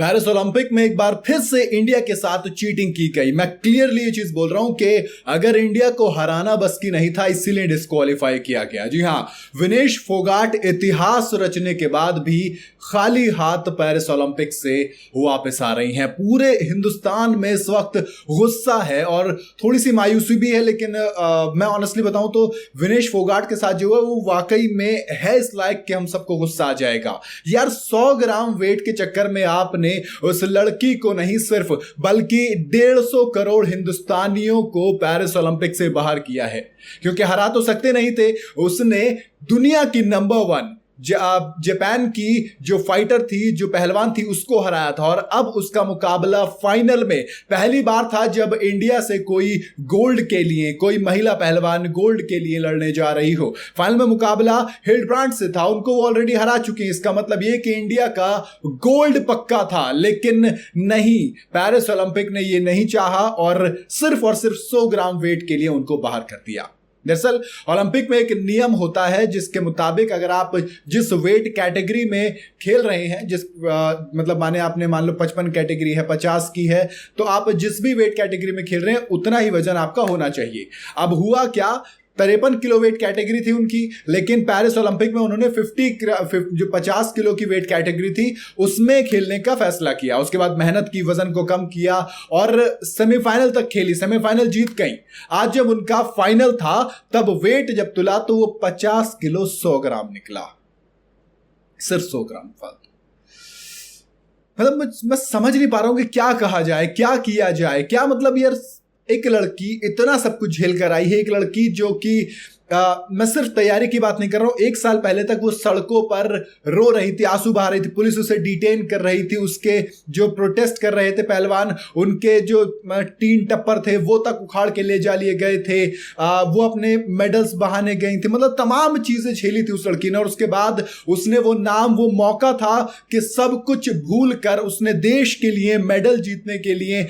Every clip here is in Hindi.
पेरिस ओलंपिक में एक बार फिर से इंडिया के साथ चीटिंग की गई। मैं क्लियरली ये चीज बोल रहा हूं कि अगर इंडिया को हराना बस की नहीं था, इसीलिए डिस्क्वालीफाई किया गया। जी हां, विनेश फोगाट इतिहास रचने के बाद भी खाली हाथ पेरिस ओलंपिक से वापस आ रही हैं। पूरे हिंदुस्तान में इस वक्त गुस्सा है और थोड़ी सी मायूसी भी है, लेकिन मैं ऑनेस्टली बताऊं तो विनेश फोगाट के साथ जो है वो वाकई में है इस लायक कि हम सबको गुस्सा आ जाएगा। यार 100 ग्राम वेट के चक्कर में आपने उस लड़की को नहीं सिर्फ बल्कि 150 करोड़ हिंदुस्तानियों को पेरिस ओलंपिक से बाहर किया है, क्योंकि हरा तो सकते नहीं थे। उसने दुनिया की नंबर 1 जापान की जो फाइटर थी, जो पहलवान थी, उसको हराया था। और अब उसका मुकाबला फाइनल में पहली बार था जब इंडिया से कोई गोल्ड के लिए, कोई महिला पहलवान गोल्ड के लिए लड़ने जा रही हो। फाइनल में मुकाबला हिल्डब्रांड से था, उनको वो ऑलरेडी हरा चुकी हैं। इसका मतलब ये कि इंडिया का गोल्ड पक्का था, लेकिन नहीं, पेरिस ओलंपिक ने ये नहीं चाहा और सिर्फ 100 ग्राम वेट के लिए उनको बाहर कर दिया। दरअसल ओलंपिक में एक नियम होता है जिसके मुताबिक अगर आप जिस वेट कैटेगरी में खेल रहे हैं, मतलब मान लो 55 कैटेगरी है, 50 की है, तो आप जिस भी वेट कैटेगरी में खेल रहे हैं उतना ही वजन आपका होना चाहिए। अब हुआ क्या, 53 किलो वेट कैटेगरी थी उनकी, लेकिन पेरिस ओलंपिक में उन्होंने 50 किलो की वेट कैटेगरी थी उसमें खेलने का फैसला किया। उसके बाद मेहनत की, वजन को कम किया और सेमीफाइनल तक खेली, सेमीफाइनल जीत गई। आज जब उनका फाइनल था तब वेट जब तुला तो वो 50 किलो 100 ग्राम निकला, सिर्फ 100 ग्राम फालतू। मतलब मैं समझ नहीं पा रहा हूं कि क्या कहा जाए, क्या किया जाए, क्या मतलब यार एक लड़की इतना सब कुछ झेल कर आई है, एक लड़की जो कि मैं सिर्फ तैयारी की बात नहीं कर रहा हूं, 1 साल पहले तक वो सड़कों पर रो रही थी, आंसू बहा रही थी, पुलिस उसे डिटेन कर रही थी, उसके जो प्रोटेस्ट कर रहे थे पहलवान, उनके जो टीन टप्पर थे वो तक उखाड़ के ले जा लिए गए थे, वो अपने मेडल्स बहाने गई थी, मतलब तमाम चीजें झेली थी उस लड़की ने। और उसके बाद उसने वो नाम, वो मौका था कि सब कुछ भूल कर उसने देश के लिए मेडल जीतने के लिए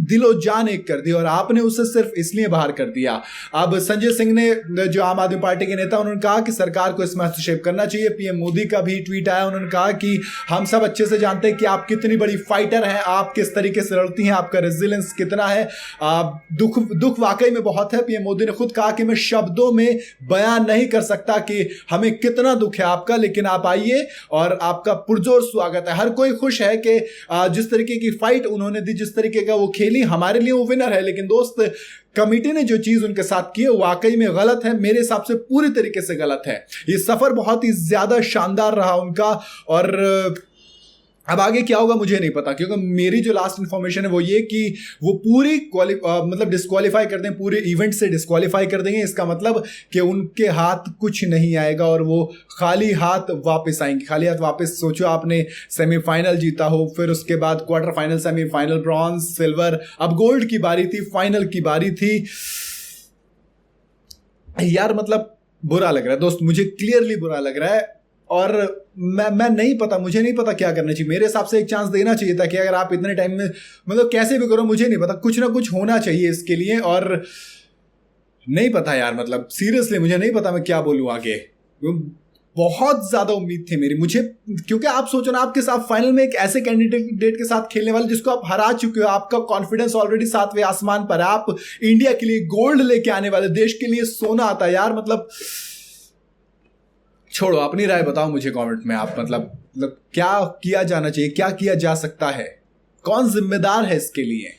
दिलो जान एक कर दी, और आपने उसे सिर्फ इसलिए बाहर कर दिया। अब संजय सिंह ने, जो आम आदमी पार्टी के नेता, उन्होंने कहा कि सरकार को इसमें हस्तक्षेप करना चाहिए। पीएम मोदी का भी ट्वीट आया, उन्होंने कहा कि हम सब अच्छे से जानते हैं कि आप कितनी बड़ी फाइटर हैं, आप किस तरीके से लड़ती हैं, आपका रेजिलियंस कितना है। दुख वाकई में बहुत है। पीएम मोदी ने खुद कहा कि मैं शब्दों में बयान नहीं कर सकता कि हमें कितना दुख है आपका, लेकिन आप आइए और आपका पुरजोर स्वागत है। हर कोई खुश है कि जिस तरीके की फाइट उन्होंने दी, जिस तरीके का वो खेली, हमारे लिए वो विनर है। लेकिन दोस्त, कमेटी ने जो चीज उनके साथ की है वाकई में गलत है, मेरे हिसाब से पूरी तरीके से गलत है। ये सफर बहुत ही ज्यादा शानदार रहा उनका, और अब आगे क्या होगा मुझे नहीं पता, क्योंकि मेरी जो लास्ट इंफॉर्मेशन है वो ये कि वो पूरी मतलब डिस्क्वालीफाई कर दें, पूरे इवेंट से डिस्क्वालीफाई कर देंगे। इसका मतलब कि उनके हाथ कुछ नहीं आएगा और वो खाली हाथ वापस आएंगे। खाली हाथ वापस, सोचो आपने सेमीफाइनल जीता हो, फिर उसके बाद quarter final, semifinal, bronze, silver, अब गोल्ड की बारी थी, फाइनल की बारी थी। यार मतलब बुरा लग रहा है दोस्त, मुझे क्लियरली बुरा लग रहा है। और मैं नहीं पता, मुझे नहीं पता क्या करना चाहिए। मेरे हिसाब से एक चांस देना चाहिए था कि अगर आप इतने टाइम में, मतलब कैसे भी करो, मुझे नहीं पता, कुछ ना कुछ होना चाहिए इसके लिए। और नहीं पता यार, मतलब सीरियसली मुझे नहीं पता मैं क्या बोलूं आगे। बहुत ज्यादा उम्मीद थी मेरी, मुझे, क्योंकि आप सोचो ना, आपके साथ फाइनल में एक ऐसे कैंडिडेट के साथ खेलने वाले जिसको आप हरा चुके हो, आपका कॉन्फिडेंस ऑलरेडी 7वें आसमान पर है, आप इंडिया के लिए गोल्ड लेके आने वाले, देश के लिए सोना आता है। यार मतलब छोड़ो, अपनी राय बताओ मुझे कमेंट में आप, मतलब क्या किया जाना चाहिए, क्या किया जा सकता है, कौन जिम्मेदार है इसके लिए।